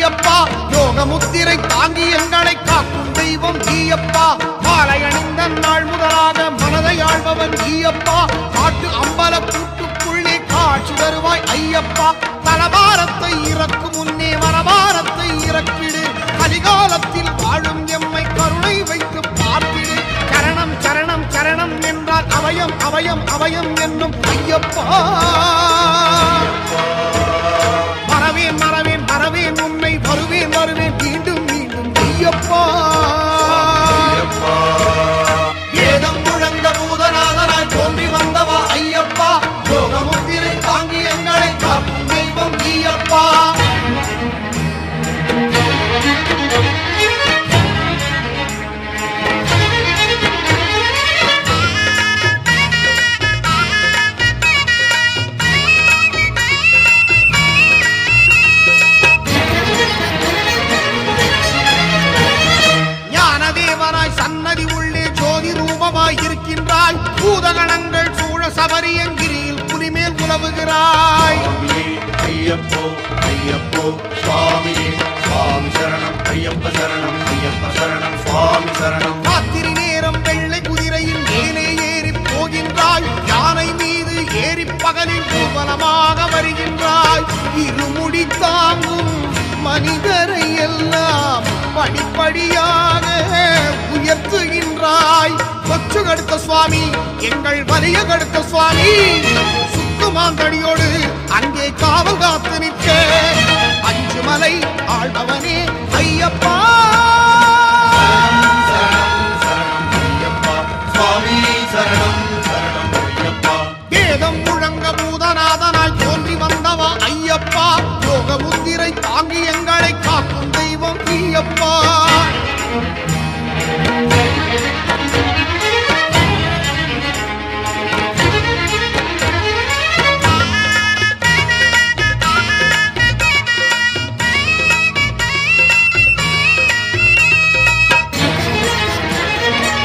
ஐயப்பா யோக முத்திரை தாங்கி எங்களை காக்கும் தெய்வம் நீயப்பா மாலை அணிந்த நாள் முதலாக மனதை ஆழ்பவன் நீயப்பா காட்டு அம்பல கூட்டுக்குள்ளே காட்சி தருவாய் ஐயப்பா தலபாரத்தை இறக்கும் முன்னே வரபாரத்தை இறக்கிடு கலிகாலத்தில் வாழும் எம்மை கருணை வைத்து பார்த்திடு சரணம் சரணம் சரணம் என்றால் அபயம் அபயம் அபயம் என்னும் ஐயப்பா மறவேன் மறவேன் மறவேன் உன்னை வருவேன் வருவேன் மீண்டும் மீண்டும் ஐயப்பா வேதம் முழங்க பூதநாதனாய் தோன்றி வந்தவா ஐயப்பா யோகமுத்திரை தாங்கி எங்களை காக்கும் தெய்வம் நீயப்பா சன்னதி உள்ளே ஜோதி ரூபமாய் இருக்கின்றாய் பூதகணங்கள் சூழ சபரியங்கிரியில் புலிமேல் உலவுகிறாய் ஐயப்போ ஐயப்போ சுவாமியே சுவாமி சரணம் ஐயப்ப சரணம் ஐயப்ப சரணம் சுவாமி சரணம் ராத்திரி நேரம் வெள்ளை குதிரையில் மேலே ஏறி போகின்றாய் யானை மீது ஏறி பகலில் ஊர்வலமாக வருகின்றாய் இருமுடி தாங்கும் மனிதரை எல்லாம் படிப்படியாக உயர்த்துகின்றாய் கொச்சு கடுத்த சுவாமி எங்கள் வலிய கடுத்த சுவாமி சுக்குமாந்தடியோடு அங்கே காவல் காத்து நிற்க அஞ்சு மலை ஆழ்பவனே ஐயப்பா சுவாமி சரணம் சரணம் ஐயப்பா வேதம் முழங்க பூதநாதனாய்